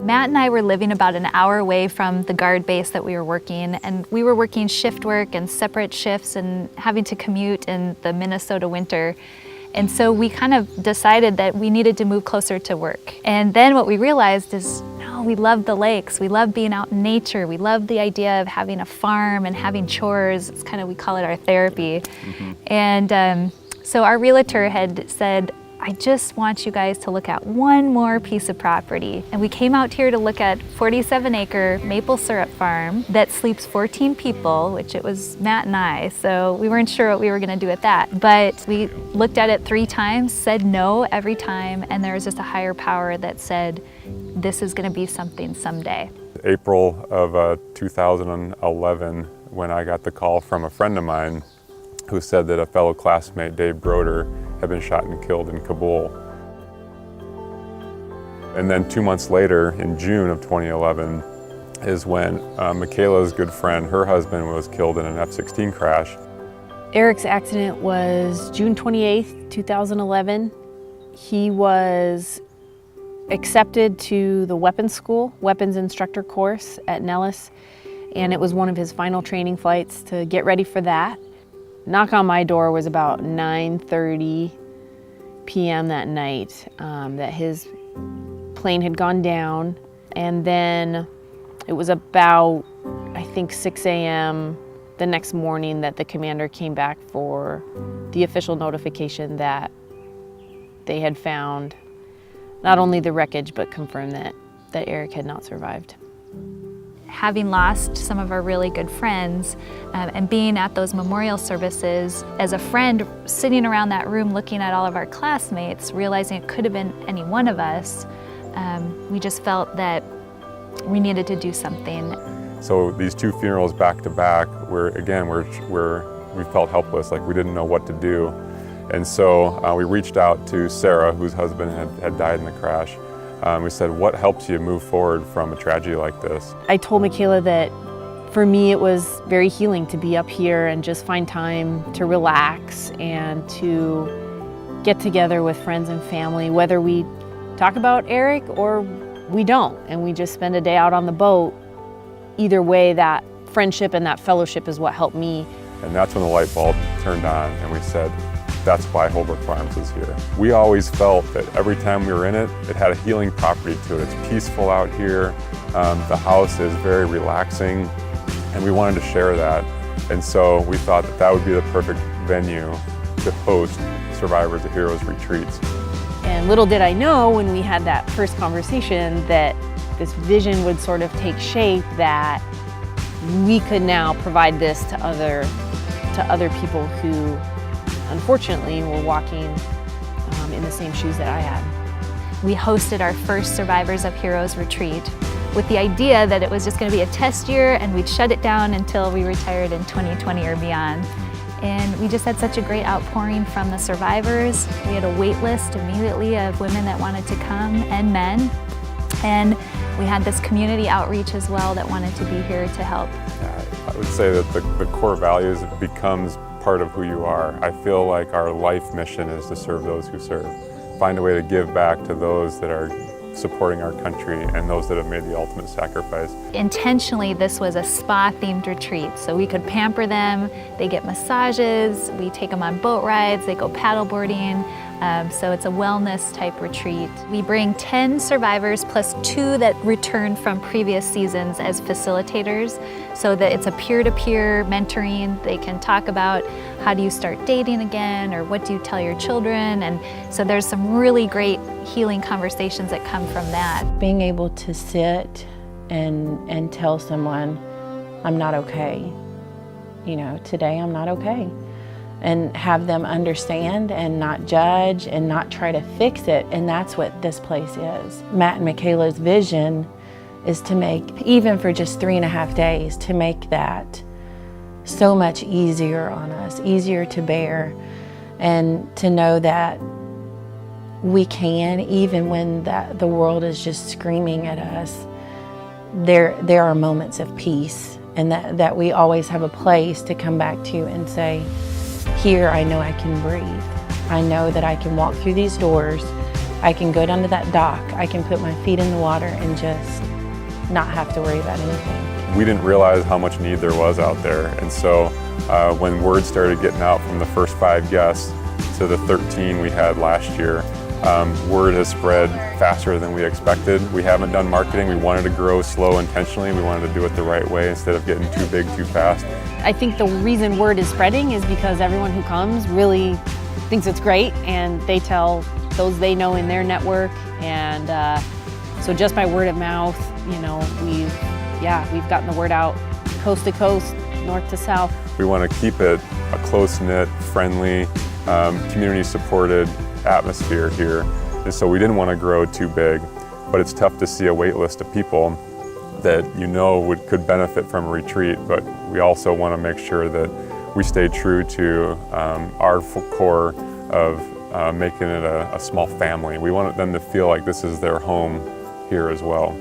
Matt and I were living about an hour away from the guard base that we were working, and we were working shift work and separate shifts and having to commute in the Minnesota winter. And so we kind of decided that we needed to move closer to work. And then what we realized is, no, we love the lakes. We love being out in nature. We love the idea of having a farm and having chores. It's kind of, we call it our therapy. And so our realtor had said, I just want you guys to look at one more piece of property. And we came out here to look at 47-acre maple syrup farm that sleeps 14 people, which it was Matt and I, so we weren't sure what we were gonna do at that. But we looked at it 3 times, said no every time, and there was just a higher power that said, this is gonna be something someday. April of 2011, when I got the call from a friend of mine who said that a fellow classmate, Dave Broder, had been shot and killed in Kabul. And then 2 months later, in June of 2011, is when Micaela's good friend, her husband, was killed in an F-16 crash. Eric's accident was June 28th, 2011. He was accepted to the weapons school, weapons instructor course at Nellis, and it was one of his final training flights to get ready for that. Knock on my door was about 9:30 p.m. that night, that his plane had gone down. And then it was about, I think, 6 a.m. the next morning that the commander came back for the official notification that they had found not only the wreckage, but confirmed that Eric had not survived. Having lost some of our really good friends and being at those memorial services, as a friend sitting around that room looking at all of our classmates, realizing it could have been any one of us, we just felt that we needed to do something. So these 2 funerals back to back, we felt helpless, like we didn't know what to do. And so we reached out to Sarah, whose husband had died in the crash. We said, what helps you move forward from a tragedy like this? I told Micaela that for me it was very healing to be up here and just find time to relax and to get together with friends and family, whether we talk about Eric or we don't, and we just spend a day out on the boat. Either way, that friendship and that fellowship is what helped me. And that's when the light bulb turned on, and we said, that's why Holbrook Farms is here. We always felt that every time we were in it, it had a healing property to it. It's peaceful out here. The house is very relaxing, and we wanted to share that. And so we thought that that would be the perfect venue to host Survivors of Heroes retreats. And little did I know when we had that first conversation that this vision would sort of take shape, that we could now provide this to other people who unfortunately were walking in the same shoes that I had. We hosted our first Survivors of Heroes retreat with the idea that it was just going to be a test year and we'd shut it down until we retired in 2020 or beyond. And we just had such a great outpouring from the survivors. We had a wait list immediately of women that wanted to come and men. And we had this community outreach as well that wanted to be here to help. I would say that the core values becomes part of who you are. I feel like our life mission is to serve those who serve. Find a way to give back to those that are supporting our country and those that have made the ultimate sacrifice. Intentionally, this was a spa-themed retreat, so we could pamper them. They get massages, we take them on boat rides, they go paddleboarding. So it's a wellness type retreat. We bring 10 survivors plus 2 that returned from previous seasons as facilitators, so that it's a peer-to-peer mentoring. They can talk about how do you start dating again, or what do you tell your children, and so there's some really great healing conversations that come from that. Being able to sit and tell someone, I'm not okay. You know, today I'm not okay. And have them understand and not judge and not try to fix it. And that's what this place is. Matt and Micaela's vision is to make, even for just 3.5 days, to make that so much easier on us, easier to bear, and to know that we can, even when the world is just screaming at us, there are moments of peace, and that we always have a place to come back to and say, here I know I can breathe. I know that I can walk through these doors I can go down to that dock, I can put my feet in the water and just not have to worry about anything. We didn't realize how much need there was out there, and so when word started getting out from the first 5 guests to the 13 we had last year, word has spread faster than we expected. We haven't done marketing. We wanted to grow slow intentionally. We wanted to do it the right way instead of getting too big too fast. I think the reason word is spreading is because everyone who comes really thinks it's great, and they tell those they know in their network, and so just by word of mouth, you know, we've gotten the word out coast to coast, north to south. We want to keep it a close-knit, friendly, community-supported atmosphere here, and so we didn't want to grow too big, but it's tough to see a wait list of people that you know could benefit from a retreat, but we also want to make sure that we stay true to our core of making it a small family. We want them to feel like this is their home here as well.